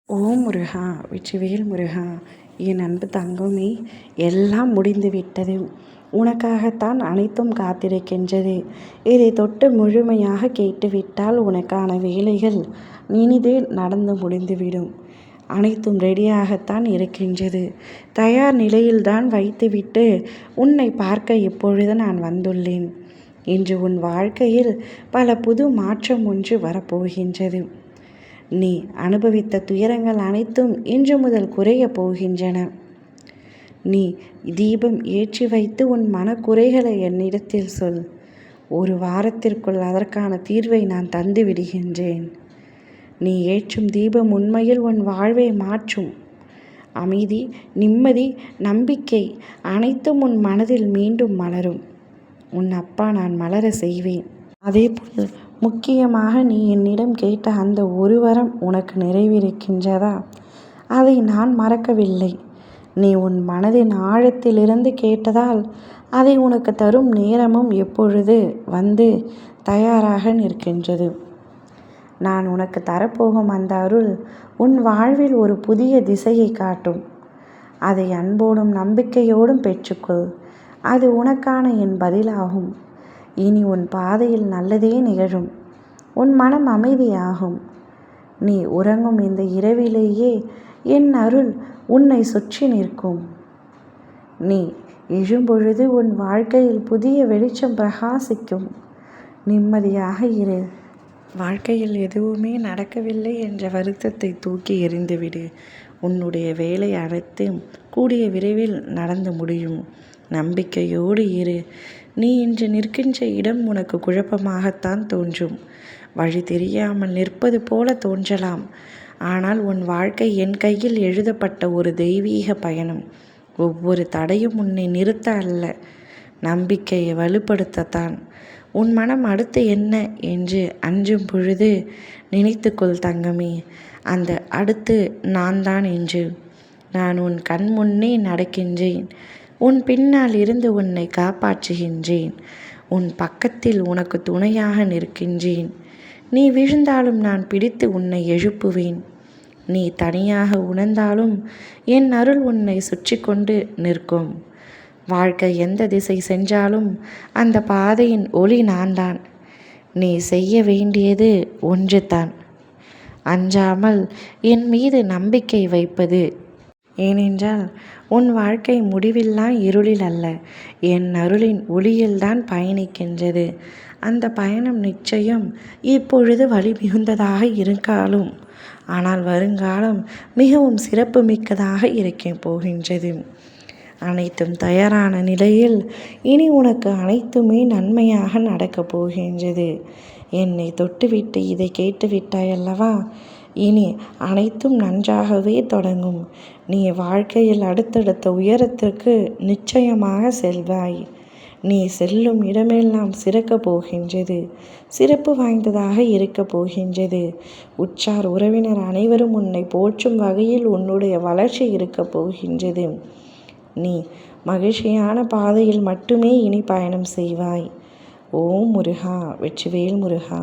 ஓம் முருகா, வெற்றிவேல் முருகா. என் அன்பு தங்கமே, எல்லாம் முடிந்து விட்டது. உனக்காகத்தான் அனைத்தும் காத்திருக்கின்றது. இதை தொட்டு முழுமையாக கேட்டுவிட்டால் உனக்கான வேலைகள் இனிதே நடந்து முடிந்துவிடும். அனைத்தும் ரெடியாகத்தான் இருக்கின்றது. தயார் நிலையில்தான் வைத்துவிட்டு உன்னை பார்க்க இப்பொழுது நான் வந்துள்ளேன். இன்று உன் வாழ்க்கையில் பல புது மாற்றம் ஒன்று வரப்போகின்றது. நீ அனுபவித்த துயரங்கள் அனைத்தும் இன்று முதல் குறையப் போகின்றன. நீ தீபம் ஏற்றி வைத்து உன் மனக்குறைகளை என்னிடத்தில் சொல். ஒரு வாரத்திற்குள் அதற்கான தீர்வை நான் தந்து விடுகின்றேன். நீ ஏற்றும் தீபம் உண்மையில் உன் வாழ்வை மாற்றும். அமைதி, நிம்மதி, நம்பிக்கை அனைத்தும் உன் மனதில் மீண்டும் மலரும். உன் அப்பா நான் மலர செய்வேன். அதேபோல் முக்கியமாக நீ என்னிடம் கேட்ட அந்த ஒரு வரம் உனக்கு நிறைவேறுகின்றதா? அதை நான் மறக்கவில்லை. நீ உன் மனதின் ஆழத்திலிருந்து கேட்டதால் அதை உனக்கு தரும் நேரமும் எப்பொழுது வந்து தயாராக நிற்கின்றது. நான் உனக்கு தரப்போகும் அந்த அருள் உன் வாழ்வில் ஒரு புதிய திசையை காட்டும். அதை அன்போடும் நம்பிக்கையோடும் பெற்றுக்கொள். அது உனக்கான என் பதிலாகும். இனி உன் பாதையில் நல்லதே நிகழும். உன் மனம் அமைதியாகும். நீ உறங்கும் இந்த இரவிலேயே என் அருள் உன்னை சுற்றி நிற்கும். நீ எழும்பொழுது உன் வாழ்க்கையில் புதிய வெளிச்சம் பிரகாசிக்கும். நிம்மதியாக இரு. வாழ்க்கையில் எதுவுமே நடக்கவில்லை என்ற வருத்தத்தை தூக்கி எறிந்துவிடு. உன்னுடைய வேலை அனைத்தும் கூடிய விரைவில் நடந்து முடியும். நம்பிக்கையோடு இரு. நீ இன்று நிற்கின்ற இடம் உனக்கு குழப்பமாகத்தான் தோன்றும். வழி தெரியாமல் நிற்பது போல தோன்றலாம். ஆனால் உன் வாழ்க்கை என் கையில் எழுதப்பட்ட ஒரு தெய்வீக பயணம். ஒவ்வொரு தடையும் உன்னை நிறுத்த அல்ல, நம்பிக்கையை வலுப்படுத்தத்தான். உன் மனம் அடுத்து என்ன என்று அஞ்சும் பொழுது நினைத்துக்கொள் தங்கமே, அந்த அடுத்து நான் தான் என்று. நான் உன் கண் முன்னே நடக்கின்றேன். உன் பின்னால் இருந்து உன்னை காப்பாற்றுகின்றேன். உன் பக்கத்தில் உனக்கு துணையாக நிற்கின்றேன். நீ விழுந்தாலும் நான் பிடித்து உன்னை எழுப்புவேன். நீ தனியாக உணர்ந்தாலும் என் அருள் உன்னை சுற்றி கொண்டு நிற்கும். வாழ்க்கை எந்த திசை சென்றாலும் அந்த பாதையின் ஒளி நான்தான். நீ செய்ய வேண்டியது ஒன்று தான், அஞ்சாமல் என் மீது நம்பிக்கை வைப்பது. ஏனென்றால் உன் வாழ்க்கை முடிவில்லா இருளில் அல்ல, என் அருளின் ஒளியில்தான் பயணிக்கின்றது. அந்த பயணம் நிச்சயம் இப்பொழுது வலி மிகுந்ததாக இருக்காலும், ஆனால் வருங்காலம் மிகவும் சிறப்பு மிக்கதாக இருக்க போகின்றது. அனைத்தும் தயாரான நிலையில் இனி உனக்கு அனைத்துமே நன்மையாக நடக்கப் போகின்றது. என்னை தொட்டுவிட்டு இதை கேட்டுவிட்டாய் அல்லவா? இனி அனைத்தும் நன்றாகவே தொடங்கும். நீ வாழ்க்கையில் அடுத்தடுத்த உயரத்திற்கு நிச்சயமாக செல்வாய். நீ செல்லும் இடமெல்லாம் சிறக்கப் போகின்றது. சிறப்பு வாய்ந்ததாக இருக்கப் போகின்றது. உற்றார் உறவினர் அனைவரும் உன்னை போற்றும் வகையில் உன்னுடைய வளர்ச்சி இருக்கப் போகின்றது. நீ மகிழ்ச்சியான பாதையில் மட்டுமே இனி பயணம் செய்வாய். ஓம் முருகா, வெற்றிவேல் முருகா.